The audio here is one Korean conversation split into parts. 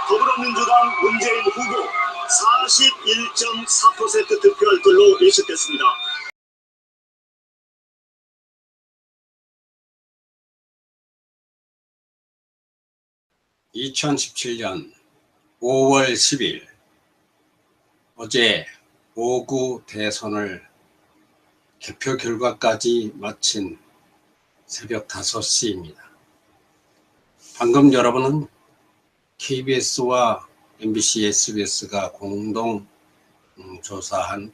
더불어민주당 문재인 후보 41.4% 득표할 걸로 예측됐습니다. 2017년 5월 10일 어제 5구 대선을 개표 결과까지 마친 새벽 5시입니다. 방금 여러분은 KBS와 MBC, SBS가 공동 조사한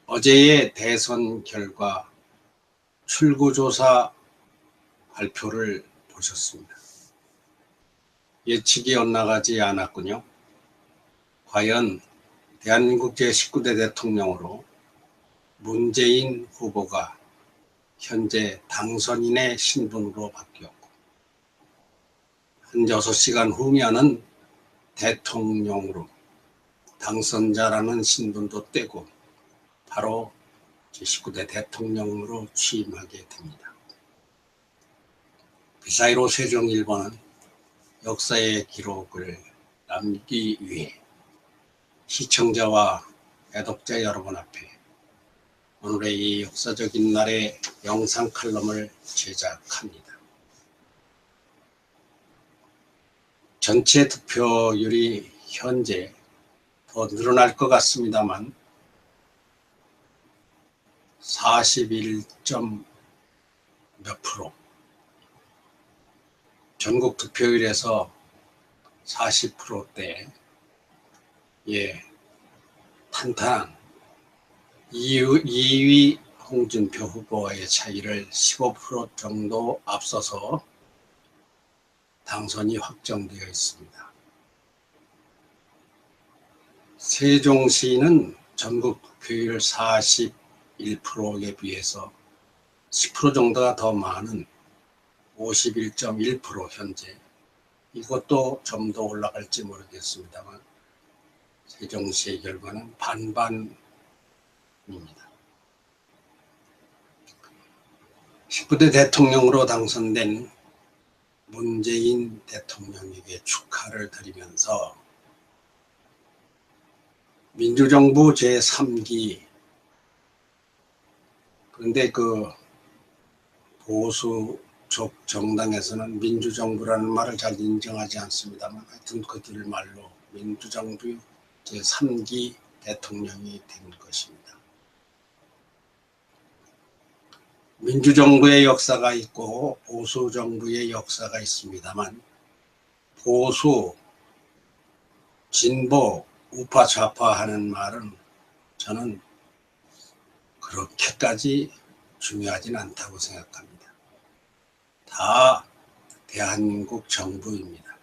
어제의 대선 결과 출구조사 발표를 보셨습니다. 예측이 엇나가지 않았군요. 과연 대한민국 제19대 대통령으로 문재인 후보가 현재 당선인의 신분으로 바뀌었고 한 6시간 후면은 대통령으로 당선자라는 신분도 떼고 바로 제19대 대통령으로 취임하게 됩니다. 그 사이로 세종일보는 역사의 기록을 남기기 위해 시청자와 애독자 여러분 앞에 오늘의 이 역사적인 날의 영상 칼럼을 제작합니다. 전체 득표율이 현재 더 늘어날 것 같습니다만 41. 몇 프로, 전국 득표율에서 40%대 탄탄한 2위 홍준표 후보와의 차이를 15% 정도 앞서서 당선이 확정되어 있습니다. 세종시는 전국 득표율 41%에 비해서 10% 정도가 더 많은 51.1% 현재, 이것도 좀 더 올라갈지 모르겠습니다만 세종시의 결과는 반반입니다. 19대 대통령으로 당선된 문재인 대통령에게 축하를 드리면서 민주정부 제3기, 그런데 그 보수적 정당에서는 민주정부라는 말을 잘 인정하지 않습니다만 하여튼 그들 말로 민주정부 제3기 대통령이 된 것입니다. 민주정부의 역사가 있고 보수정부의 역사가 있습니다만 보수, 진보, 우파, 좌파 하는 말은 저는 그렇게까지 중요하진 않다고 생각합니다. 다 대한민국 정부입니다.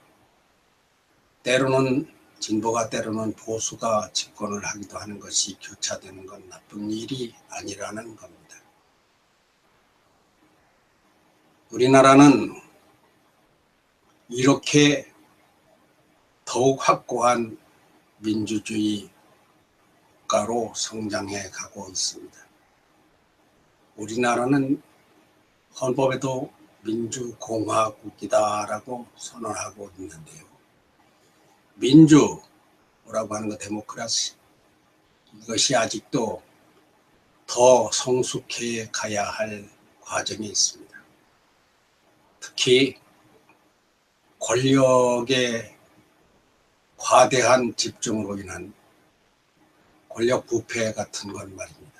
때로는 진보가 때로는 보수가 집권을 하기도 하는 것이 교차되는 건 나쁜 일이 아니라는 겁니다. 우리나라는 이렇게 더욱 확고한 민주주의 국가로 성장해 가고 있습니다. 우리나라는 헌법에도 민주공화국이다라고 선언하고 있는데요. 민주라고 하는 거, 데모크라시, 이것이 아직도 더 성숙해 가야 할 과정이 있습니다. 특히 권력의 과대한 집중으로 인한 권력 부패 같은 건 말입니다.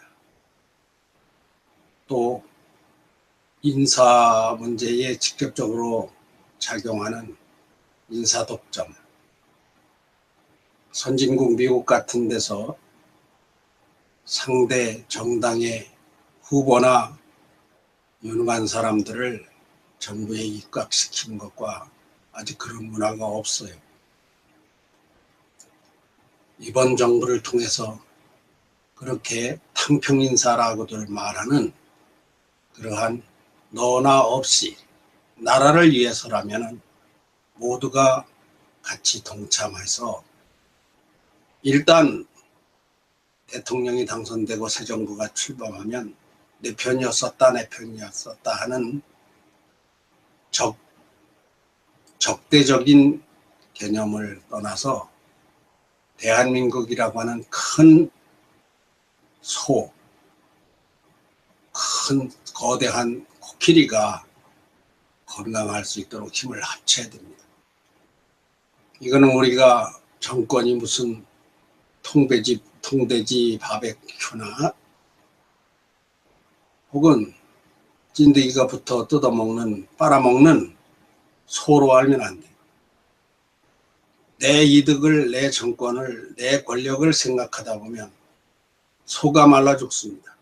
또 인사 문제에 직접적으로 작용하는 인사독점, 선진국 미국 같은 데서 상대 정당의 후보나 유능한 사람들을 정부에 입각시킨 것과 아직 그런 문화가 없어요. 이번 정부를 통해서 그렇게 탕평인사라고들 말하는 그러한 너나 없이 나라를 위해서라면 모두가 같이 동참해서 일단 대통령이 당선되고 새 정부가 출범하면 내 편이었었다, 내 편이었었다 하는 적대적인 개념을 떠나서 대한민국이라고 하는 큰 소, 큰 거대한 코끼리가 건강할 수 있도록 힘을 합쳐야 됩니다. 이거는 우리가 정권이 무슨 통돼지 바베큐나 혹은 찐득이가 붙어 뜯어먹는, 빨아먹는 소로 알면 안 돼. 내 이득을, 내 정권을, 내 권력을 생각하다 보면 소가 말라 죽습니다.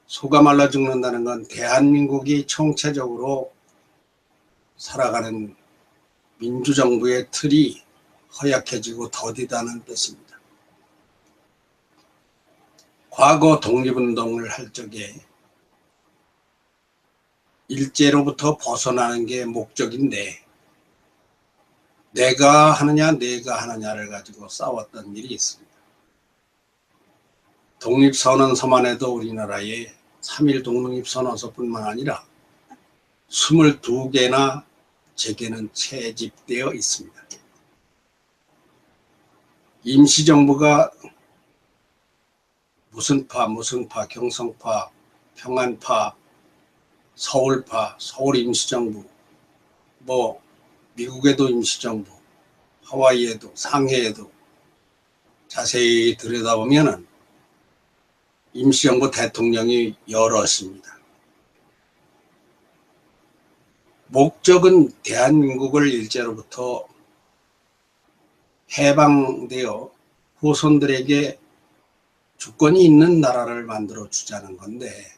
소가 말라 죽는다는 건 대한민국이 총체적으로 살아가는 민주정부의 틀이 허약해지고 더디다는 뜻입니다. 과거 독립운동을 할 적에 일제로부터 벗어나는 게 목적인데 내가 하느냐를 가지고 싸웠던 일이 있습니다. 독립선언서만 해도 우리나라에 3.1 독립선언서뿐만 아니라 22개나 제게는 채집되어 있습니다. 임시정부가 무슨 파, 경성파, 평안파, 서울파, 서울임시정부, 미국에도 임시정부, 하와이에도, 상해에도 자세히 들여다보면 임시정부 대통령이 여럿입니다. 목적은 대한민국을 일제로부터 해방되어 후손들에게 주권이 있는 나라를 만들어 주자는 건데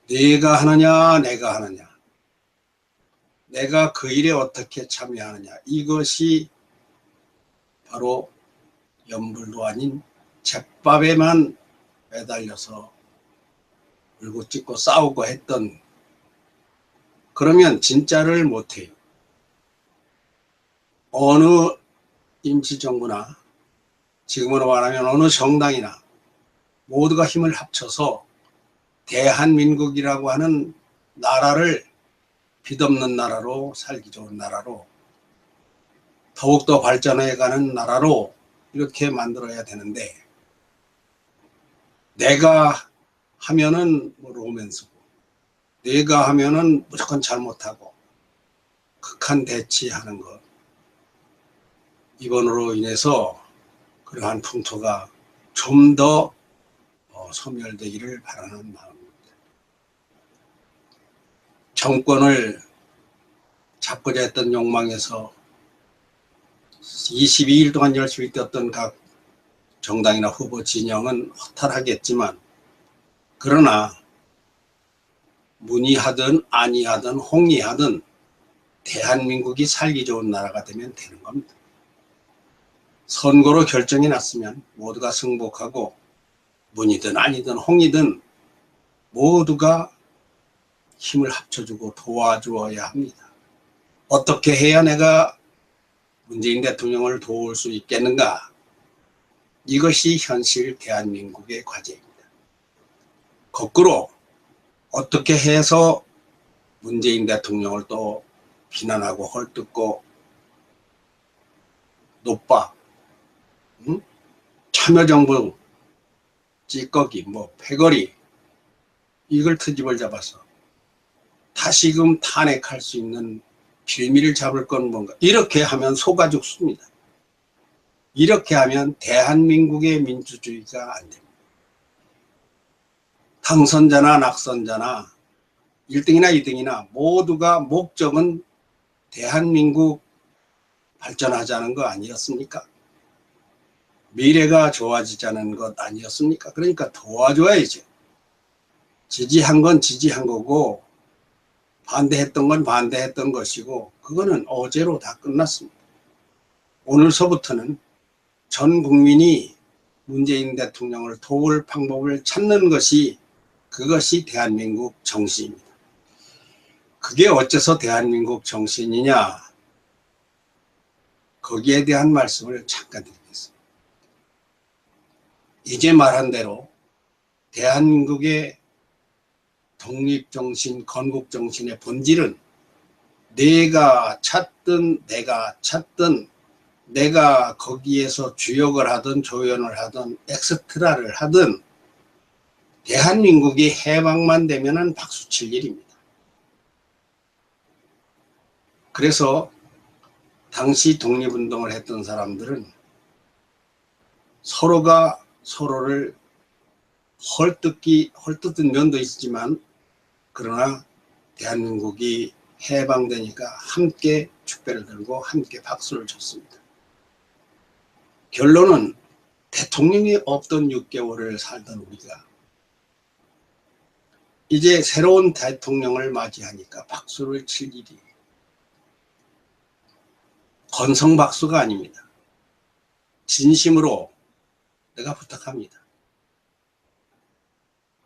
내가 하느냐 내가 하느냐, 내가 그 일에 어떻게 참여하느냐, 이것이 바로 연불도 아닌 잿밥에만 매달려서 울고 찢고 싸우고 했던, 그러면 진짜를 못해요. 어느 임시정부나 지금으로 말하면 어느 정당이나 모두가 힘을 합쳐서 대한민국이라고 하는 나라를 빚없는 나라로, 살기 좋은 나라로, 더욱더 발전해가는 나라로 이렇게 만들어야 되는데 내가 하면은 로맨스고 내가 하면은 무조건 잘못하고 극한 대치하는 것, 이번으로 인해서 그러한 풍토가 좀 더 소멸되기를 바라는 마음입니다. 정권을 잡고자 했던 욕망에서 22일 동안 열심히 뛰었던 각 정당이나 후보 진영은 허탈하겠지만, 그러나 문의하든 안의하든 홍의하든 대한민국이 살기 좋은 나라가 되면 되는 겁니다. 선거로 결정이 났으면 모두가 승복하고 문이든 아니든 홍이든 모두가 힘을 합쳐주고 도와주어야 합니다. 어떻게 해야 내가 문재인 대통령을 도울 수 있겠는가? 이것이 현실 대한민국의 과제입니다. 거꾸로 어떻게 해서 문재인 대통령을 또 비난하고 헐뜯고 노빠, 참여정부 찌꺼기, 패거리, 이걸 트집을 잡아서 다시금 탄핵할 수 있는 빌미를 잡을 건 뭔가. 이렇게 하면 소가 죽습니다. 이렇게 하면 대한민국의 민주주의가 안 됩니다. 당선자나 낙선자나 1등이나 2등이나 모두가 목적은 대한민국 발전하자는 거 아니었습니까? 미래가 좋아지자는 것 아니었습니까? 그러니까 도와줘야죠. 지지한 건 지지한 거고 반대했던 건 반대했던 것이고, 그거는 어제로 다 끝났습니다. 오늘서부터는 전 국민이 문재인 대통령을 도울 방법을 찾는 것이, 그것이 대한민국 정신입니다. 그게 어째서 대한민국 정신이냐? 거기에 대한 말씀을 잠깐 드리겠습니다. 이제 말한 대로 대한민국의 독립정신, 건국정신의 본질은 내가 찾든 내가 찾든 내가 거기에서 주역을 하든 조연을 하든 엑스트라를 하든 대한민국이 해방만 되면은 박수칠 일입니다. 그래서 당시 독립운동을 했던 사람들은 서로가 서로를 헐뜯은 면도 있지만 그러나 대한민국이 해방되니까 함께 축배를 들고 함께 박수를 쳤습니다. 결론은 대통령이 없던 6개월을 살던 우리가 이제 새로운 대통령을 맞이하니까 박수를 칠 일이 건성박수가 아닙니다. 진심으로 내가 부탁합니다.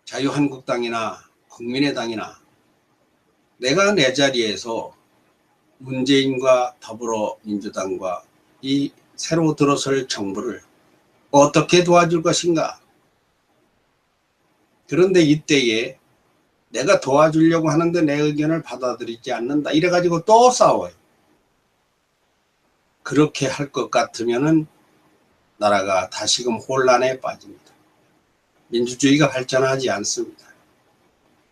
자유한국당이나 국민의당이나 내가 내 자리에서 문재인과 더불어민주당과 이 새로 들어설 정부를 어떻게 도와줄 것인가. 그런데 이때에 내가 도와주려고 하는데 내 의견을 받아들이지 않는다. 이래가지고 또 싸워요. 그렇게 할 것 같으면은 나라가 다시금 혼란에 빠집니다. 민주주의가 발전하지 않습니다.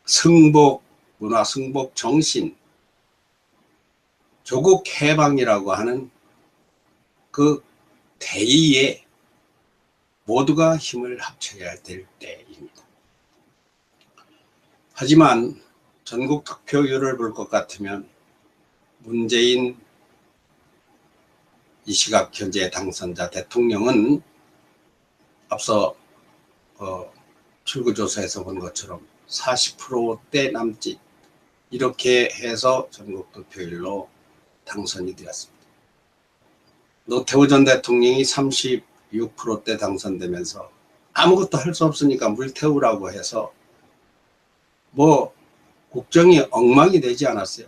승복 문화, 승복 정신, 조국 해방이라고 하는 그 대의에 모두가 힘을 합쳐야 될 때입니다. 하지만 전국 득표율을 볼 것 같으면 문재인 이 시각 현재 당선자 대통령은 앞서 출구조사에서 본 것처럼 40%대 남짓 이렇게 해서 전국 득표율로 당선이 되었습니다. 노태우 전 대통령이 36%대 당선되면서 아무것도 할 수 없으니까 물태우라고 해서 뭐 국정이 엉망이 되지 않았어요.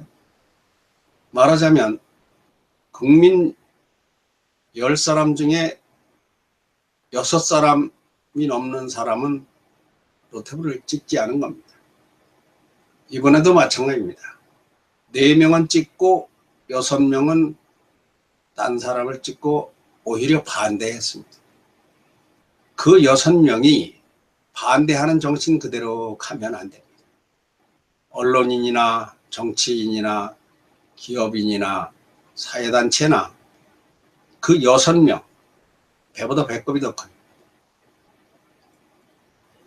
말하자면 국민 10사람 중에 6사람이 넘는 사람은 노태우를 찍지 않은 겁니다. 이번에도 마찬가지입니다. 4명은 찍고 6명은 딴 사람을 찍고 오히려 반대했습니다. 그 6명이 반대하는 정신 그대로 가면 안 됩니다. 언론인이나 정치인이나 기업인이나 사회단체나 그 6명, 배보다 배꼽이 더 커요.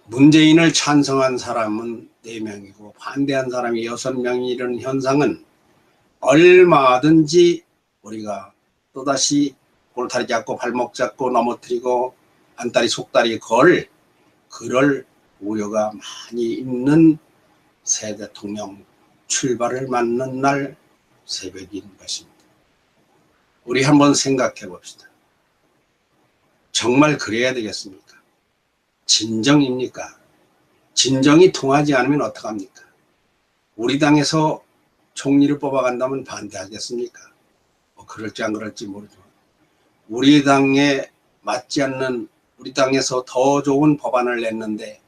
문재인을 찬성한 사람은 4명이고 반대한 사람이 6명이 이런 현상은 얼마든지 우리가 또다시 골다리 잡고 발목 잡고 넘어뜨리고 안다리 속다리 그럴 우려가 많이 있는 새 대통령 출발을 맞는 날 새벽인 것입니다. 우리 한번 생각해 봅시다. 정말 그래야 되겠습니까? 진정입니까? 진정이 통하지 않으면 어떡합니까? 우리 당에서 총리를 뽑아간다면 반대하겠습니까? 뭐 그럴지 안 그럴지 모르지만 우리 당에 맞지 않는 우리 당에서 더 좋은 법안을 냈는데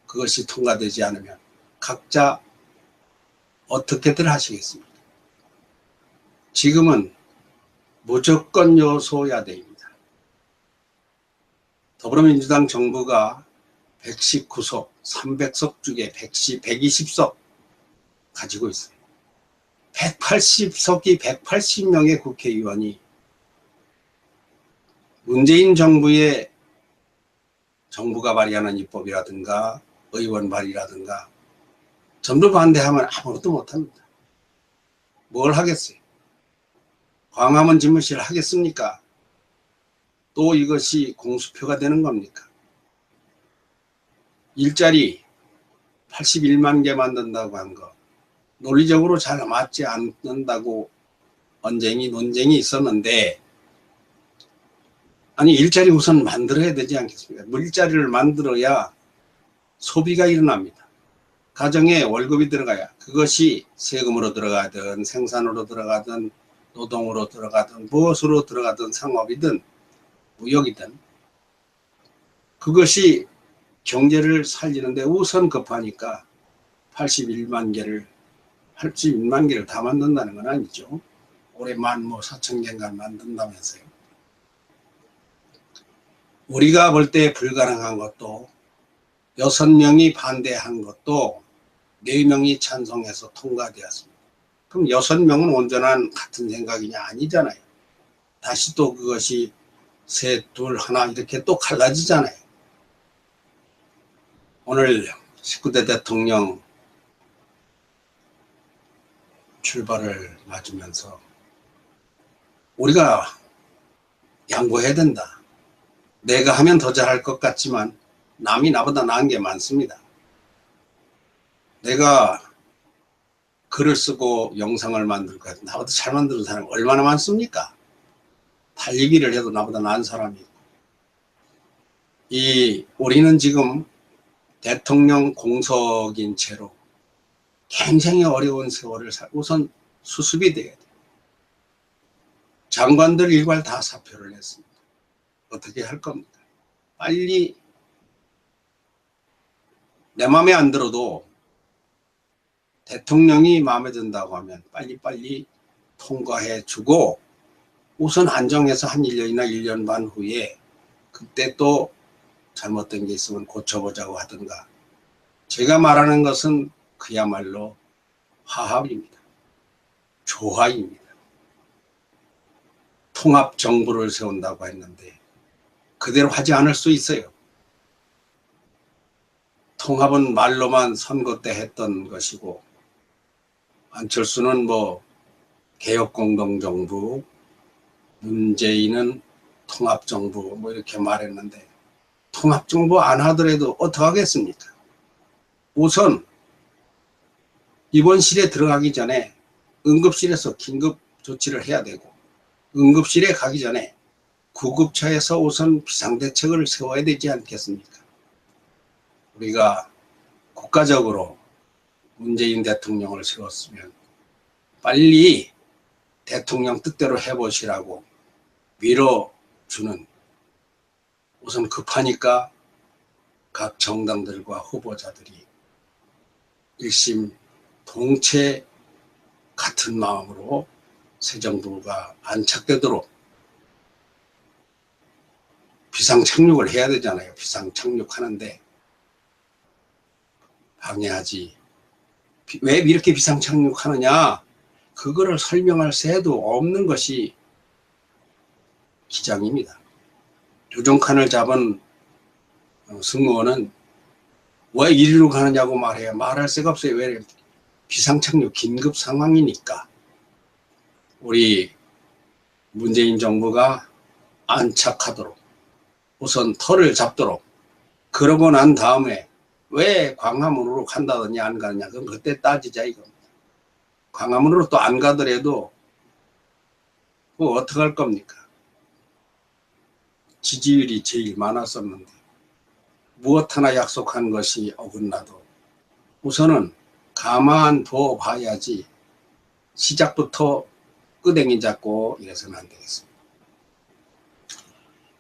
그것이 통과되지 않으면 각자 어떻게들 하시겠습니까? 지금은 무조건 여소야대입니다. 더불어민주당 정부가 119석, 300석 중에 120석 가지고 있어요. 180석이 180명의 국회의원이 문재인 정부의 정부가 발의하는 입법이라든가 의원 발의라든가 전부 반대하면 아무것도 못합니다. 뭘 하겠어요? 광화문 집무실 하겠습니까? 또 이것이 공수표가 되는 겁니까? 일자리 81만 개 만든다고 한 거 논리적으로 잘 맞지 않는다고 논쟁이 있었는데 아니 일자리 우선 만들어야 되지 않겠습니까? 일자리를 만들어야 소비가 일어납니다. 가정에 월급이 들어가야 그것이 세금으로 들어가든 생산으로 들어가든 노동으로 들어가든 무엇으로 들어가든 상업이든 무역이든 그것이 경제를 살리는데 우선 급하니까 81만 개를 다 만든다는 건 아니죠. 올해 14,000개인가 만든다면서요. 우리가 볼 때 불가능한 것도 6명이 반대한 것도 4명이 찬성해서 통과되었습니다. 그럼 6명은 온전한 같은 생각이냐? 아니잖아요. 다시 또 그것이 셋, 둘, 하나 이렇게 또 갈라지잖아요. 오늘 19대 대통령 출발을 맞으면서 우리가 양보해야 된다. 내가 하면 더 잘할 것 같지만 남이 나보다 나은 게 많습니다. 내가 글을 쓰고 영상을 만들고 해도 나보다 잘 만드는 사람이 얼마나 많습니까? 달리기를 해도 나보다 나은 사람이 있고. 우리는 지금 대통령 공석인 채로 굉장히 어려운 세월을 우선 수습이 돼야 돼요. 장관들 일괄 다 사표를 냈습니다. 어떻게 할 겁니까? 빨리 내 마음에 안 들어도 대통령이 마음에 든다고 하면 빨리빨리 통과해 주고 우선 안정해서 한 1년이나 1년 반 후에 그때 또 잘못된 게 있으면 고쳐보자고 하든가. 제가 말하는 것은 그야말로 화합입니다. 조화입니다. 통합정부를 세운다고 했는데 그대로 하지 않을 수 있어요. 통합은 말로만 선거 때 했던 것이고 안철수는 개혁공동정부, 문재인은 통합정부 이렇게 말했는데 통합정부 안 하더라도 어떡하겠습니까? 우선 입원실에 들어가기 전에 응급실에서 긴급 조치를 해야 되고 응급실에 가기 전에 구급차에서 우선 비상대책을 세워야 되지 않겠습니까? 우리가 국가적으로 문재인 대통령을 세웠으면 빨리 대통령 뜻대로 해보시라고 밀어주는, 우선 급하니까 각 정당들과 후보자들이 일심 동체 같은 마음으로 새 정부가 안착되도록 비상착륙을 해야 되잖아요. 비상착륙하는데 방해하지. 왜 이렇게 비상착륙하느냐? 그거를 설명할 새도 없는 것이 기장입니다. 조종칸을 잡은 승무원은 왜 이리로 가느냐고 말해야 말할 새가 없어요. 왜? 비상착륙 긴급 상황이니까. 우리 문재인 정부가 안착하도록 우선 털을 잡도록, 그러고 난 다음에 왜 광화문으로 간다더니 안 가느냐, 그럼 그때 따지자 이겁니다. 광화문으로 또 안 가더라도 그거 어떡할 겁니까? 지지율이 제일 많았었는데 무엇 하나 약속한 것이 어긋나도 우선은 가만 둬 봐야지 시작부터 끄댕이 잡고 이래서는 안 되겠습니다.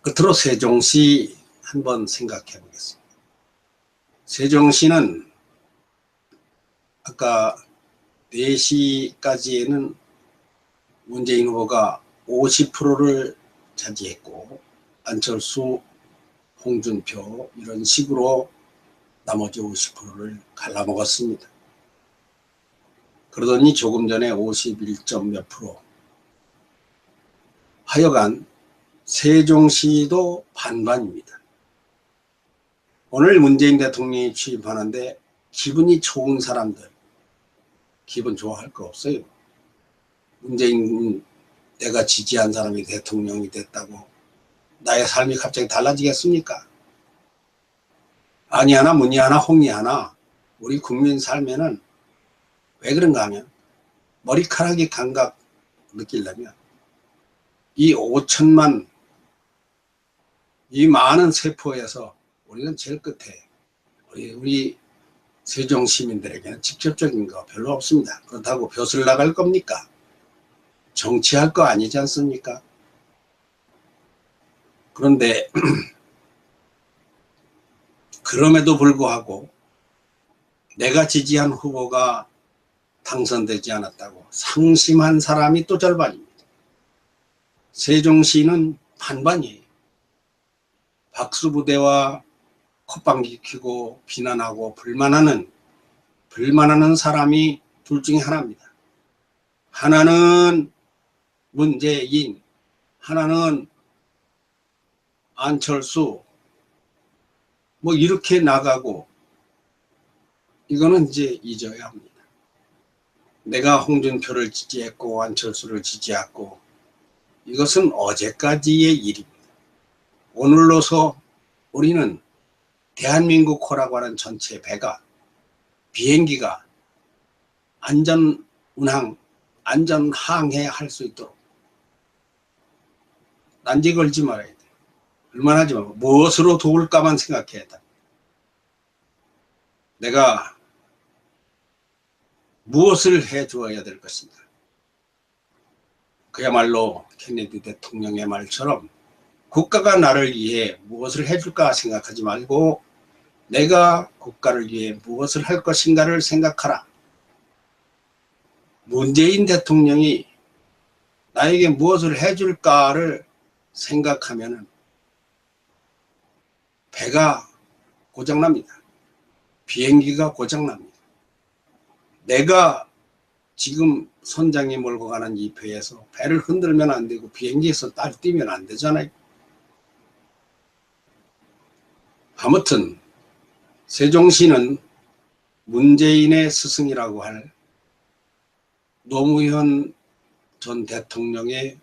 끝으로 세종시 한번 생각해 보겠습니다. 세종시는 아까 4시까지에는 문재인 후보가 50%를 차지했고 안철수, 홍준표 이런 식으로 나머지 50%를 갈라먹었습니다. 그러더니 조금 전에 51점 몇 프로. 하여간 세종시도 반반입니다. 오늘 문재인 대통령이 취임하는데 기분이 좋은 사람들, 기분 좋아할 거 없어요. 문재인 내가 지지한 사람이 대통령이 됐다고 나의 삶이 갑자기 달라지겠습니까? 아니 하나 문이 하나 홍이 하나 우리 국민 삶에는 왜 그런가 하면 머리카락이 감각 느끼려면 이 5천만 이 많은 세포에서 우리는 제일 끝에 우리 세종 시민들에게는 직접적인 거 별로 없습니다. 그렇다고 벼슬 나갈 겁니까? 정치할 거 아니지 않습니까? 그런데 그럼에도 불구하고 내가 지지한 후보가 당선되지 않았다고 상심한 사람이 또 절반입니다. 세종시는 반반이에요. 박수부대와 콧방귀 뀌고 비난하고 불만하는 사람이 둘 중에 하나입니다. 하나는 문재인, 하나는 안철수, 뭐 이렇게 나가고, 이거는 이제 잊어야 합니다. 내가 홍준표를 지지했고 안철수를 지지했고, 이것은 어제까지의 일입니다. 오늘로서 우리는 대한민국호라고 하는 전체 배가, 비행기가 안전 운항, 안전 항해 할 수 있도록 난제 걸지 말아야 돼. 얼마나 하지 말고 무엇으로 도울까만 생각해야 돼. 내가 무엇을 해 주어야 될 것인가. 그야말로 케네디 대통령의 말처럼 국가가 나를 위해 무엇을 해줄까 생각하지 말고 내가 국가를 위해 무엇을 할 것인가를 생각하라. 문재인 대통령이 나에게 무엇을 해줄까를 생각하면 배가 고장납니다. 비행기가 고장납니다. 내가 지금 선장이 몰고 가는 이 배에서 배를 흔들면 안 되고 비행기에서 뛰면 안 되잖아요. 아무튼 세종시는 문재인의 스승이라고 할 노무현 전 대통령의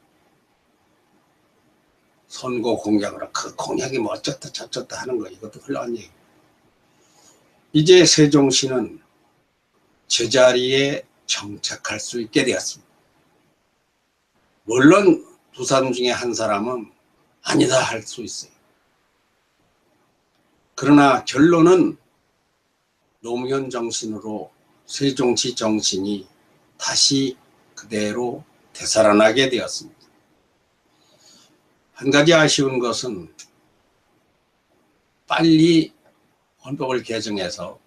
선거 공약으로 그 공약이 뭐 어쩌다 저쩌다 하는 거 이것도 훌륭한 얘기. 이제 세종시는 제자리에 정착할 수 있게 되었습니다. 물론 두 사람 중에 한 사람은 아니다 할 수 있어요. 그러나 결론은 노무현 정신으로 세종시 정신이 다시 그대로 되살아나게 되었습니다. 한 가지 아쉬운 것은 빨리 헌법을 개정해서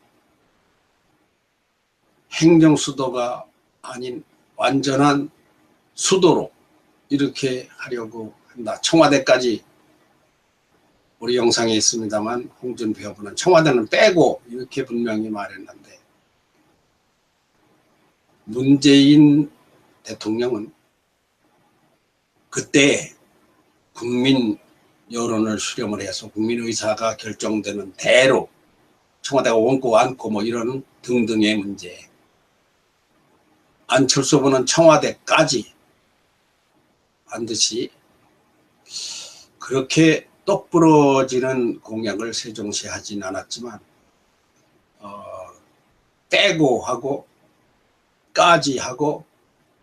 행정수도가 아닌 완전한 수도로 이렇게 하려고 한다. 청와대까지 우리 영상에 있습니다만 홍준표 후보는 청와대는 빼고 이렇게 분명히 말했는데 문재인 대통령은 그때 국민 여론을 수렴을 해서 국민의사가 결정되는 대로 청와대가 원고 안고 뭐 이런 등등의 문제, 안철수 후보는 청와대까지 반드시 그렇게 똑부러지는 공약을 세종시에 하진 않았지만 떼고 하고 까지 하고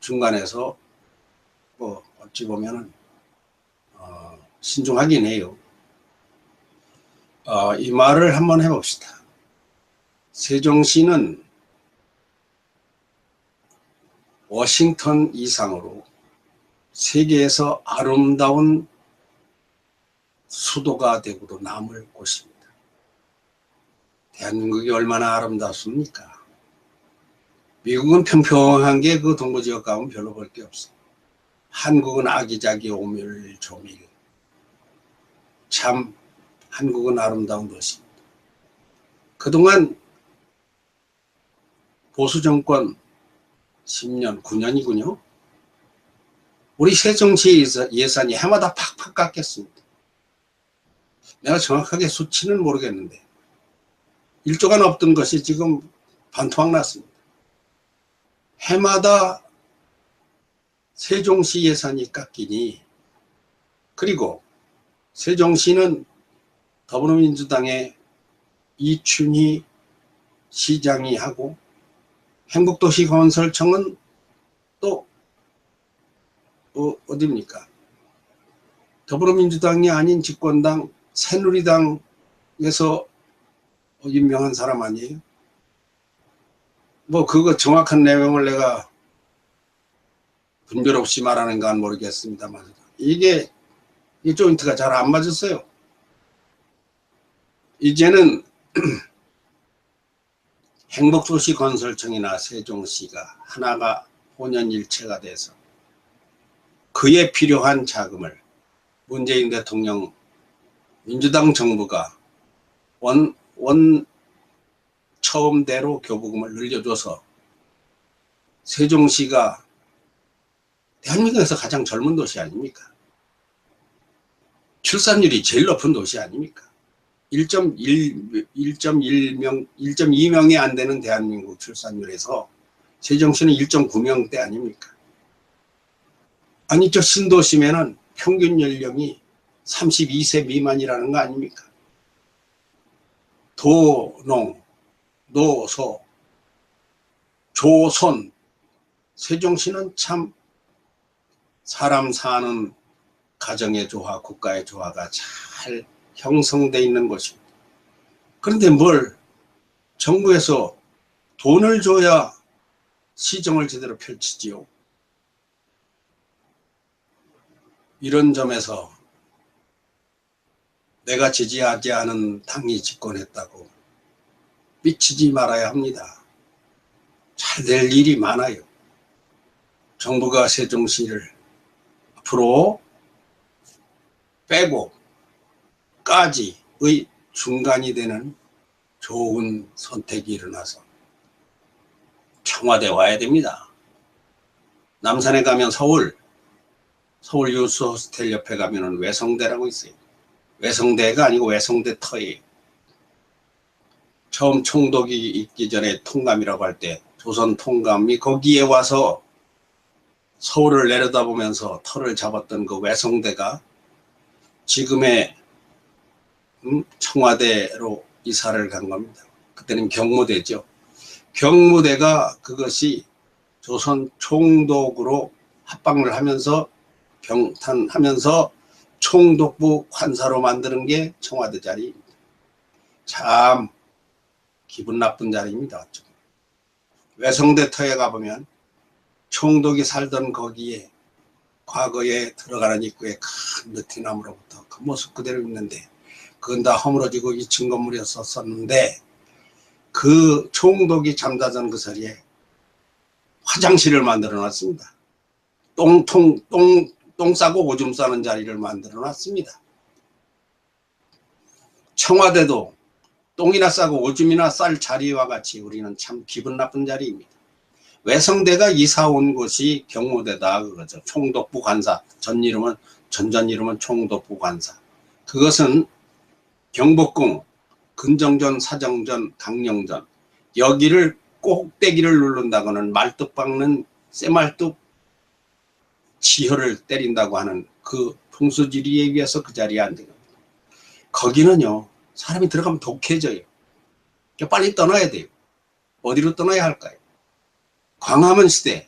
중간에서 뭐 어찌 보면은 신중하긴 해요. 이 말을 한번 해봅시다. 세종시는 워싱턴 이상으로 세계에서 아름다운 수도가 되고도 남을 곳입니다. 대한민국이 얼마나 아름답습니까? 미국은 평평한 게 그 동부지역 가면 별로 볼 게 없어요. 한국은 아기자기 오밀조밀. 참 한국은 아름다운 도시입니다. 그동안 보수정권 10년, 9년이군요. 우리 세종시 예산이 해마다 팍팍 깎였습니다. 내가 정확하게 수치는 모르겠는데 1조가 넘던 것이 지금 반토막 났습니다. 해마다 세종시 예산이 깎이니, 그리고 세종시는 더불어민주당의 이춘희 시장이 하고 행복도시건설청은 또 어디입니까? 더불어민주당이 아닌 집권당 새누리당에서 유명한 사람 아니에요? 뭐 그거 정확한 내용을 내가 분별 없이 말하는가 모르겠습니다만 이게 이 조인트가 잘 안 맞았어요. 이제는 행복도시 건설청이나 세종시가 하나가 혼연일체가 돼서 그에 필요한 자금을 문재인 대통령 민주당 정부가 처음대로 교부금을 늘려줘서 세종시가 대한민국에서 가장 젊은 도시 아닙니까? 출산율이 제일 높은 도시 아닙니까? 1.2명이 안 되는 대한민국 출산율에서 세종시는 1.9명대 아닙니까? 아니, 저 신도시면은 평균 연령이 32세 미만이라는 거 아닙니까? 도농, 노소, 조선, 세종시는 참 사람 사는 가정의 조화, 국가의 조화가 잘 형성되어 있는 곳입니다. 그런데 뭘 정부에서 돈을 줘야 시정을 제대로 펼치지요. 이런 점에서 내가 지지하지 않은 당이 집권했다고 미치지 말아야 합니다. 잘 될 일이 많아요. 정부가 세종시를 앞으로 빼고 까지의 중간이 되는 좋은 선택이 일어나서 청와대 와야 됩니다. 남산에 가면 서울 유스 호스텔 옆에 가면은 외성대라고 있어요. 외성대가 아니고 외성대 터예요. 처음 총독이 있기 전에 통감이라고 할 때 조선 통감이 거기에 와서 서울을 내려다보면서 터를 잡았던 그 외성대가 지금의 청와대로 이사를 간 겁니다. 그때는 경무대죠. 경무대가 그것이 조선 총독으로 합방을 하면서 병탄하면서 총독부 관사로 만드는 게 청와대 자리입니다. 참 기분 나쁜 자리입니다. 외성대 터에 가보면 총독이 살던 거기에 과거에 들어가는 입구에 큰 느티나무로부터 그 모습 그대로 있는데 그건 다 허물어지고 2층 건물이었었는데 그 총독이 잠자던 그 자리에 화장실을 만들어 놨습니다. 똥 싸고 오줌 싸는 자리를 만들어 놨습니다. 청와대도 똥이나 싸고 오줌이나 쌀 자리와 같이 우리는 참 기분 나쁜 자리입니다. 외성대가 이사 온 곳이 경무대다 그거죠. 총독부 관사. 전전 이름은 총독부 관사. 그것은 경복궁, 근정전, 사정전, 강령전 여기를 꼭대기를 누른다고는 말뚝 박는 쇠말뚝 지혈을 때린다고 하는 그 풍수지리에 의해서 그 자리에 앉은 겁니다. 거기는요 사람이 들어가면 독해져요. 빨리 떠나야 돼요. 어디로 떠나야 할까요? 광화문 시대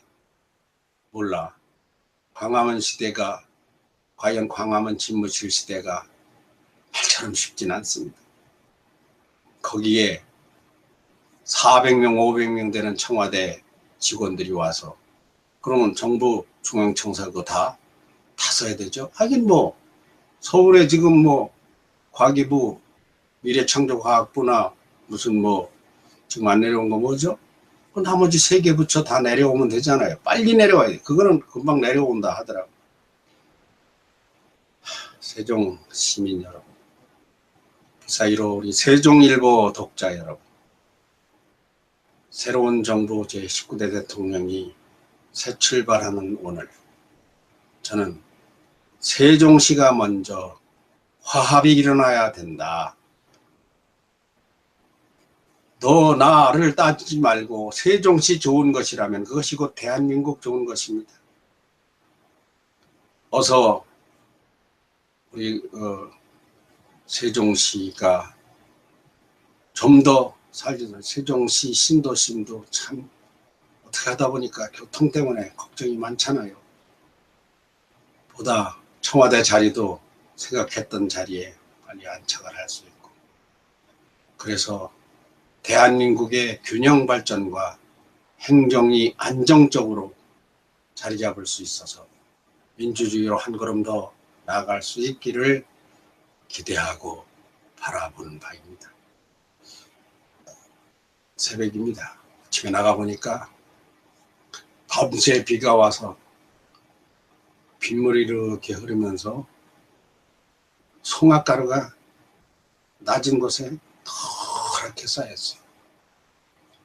몰라. 광화문 시대가 과연 광화문 집무실 시대가 말처럼 쉽진 않습니다. 거기에 400명 500명 되는 청와대 직원들이 와서 그러면 정부 중앙청사 그거 다 써야 되죠. 하긴 뭐 서울에 지금 뭐 과기부 미래창조과학부나 무슨 뭐 지금 안 내려온 거 뭐죠? 그 나머지 3개 부처 다 내려오면 되잖아요. 빨리 내려와야 돼. 그거는 금방 내려온다 하더라고. 세종 시민 여러분, 그 사이로 우리 세종일보 독자 여러분, 새로운 정부 제19대 대통령이 새 출발하는 오늘 저는 세종시가 먼저 화합이 일어나야 된다. 너 나를 따지지 말고 세종시 좋은 것이라면 그것이 곧 대한민국 좋은 것입니다. 어서 우리 세종시가 좀 더 살리는 세종시 신도심도 참 어떻게 하다 보니까 교통 때문에 걱정이 많잖아요. 보다 청와대 자리도 생각했던 자리에 빨리 안착을 할 수 있고 그래서 대한민국의 균형 발전과 행정이 안정적으로 자리 잡을 수 있어서 민주주의로 한 걸음 더 나아갈 수 있기를 기대하고 바라보는 바입니다. 새벽입니다. 집에 나가보니까 밤새 비가 와서 빗물이 이렇게 흐르면서 송화가루가 낮은 곳에 노랗게 쌓였어요.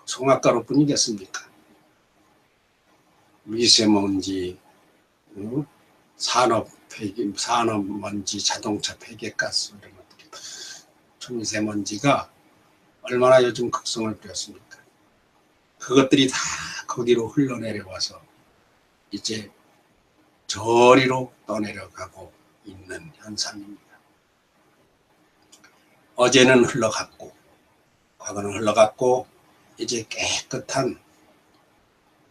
송화가루뿐이겠습니까? 미세먼지, 산업먼지, 자동차 폐기가스 이런 것들이 초미세먼지가 얼마나 요즘 극성을 부렸습니까? 그것들이 다 거기로 흘러내려와서 이제 저리로 떠내려가고 있는 현상입니다. 어제는 흘러갔고, 과거는 흘러갔고, 이제 깨끗한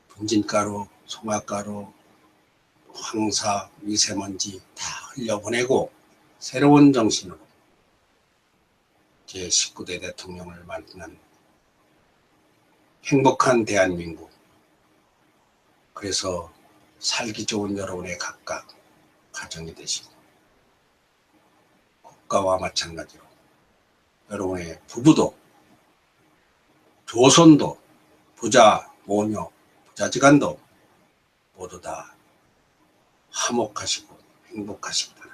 분진가루, 송화가루, 황사, 미세먼지 다 흘려보내고 새로운 정신으로 제19대 대통령을 만드는 행복한 대한민국, 그래서 살기 좋은 여러분의 각각 가정이 되시고 국가와 마찬가지로 여러분의 부부도 조선도 부자 모녀 부자지간도 모두 다 화목하시고 행복하시기를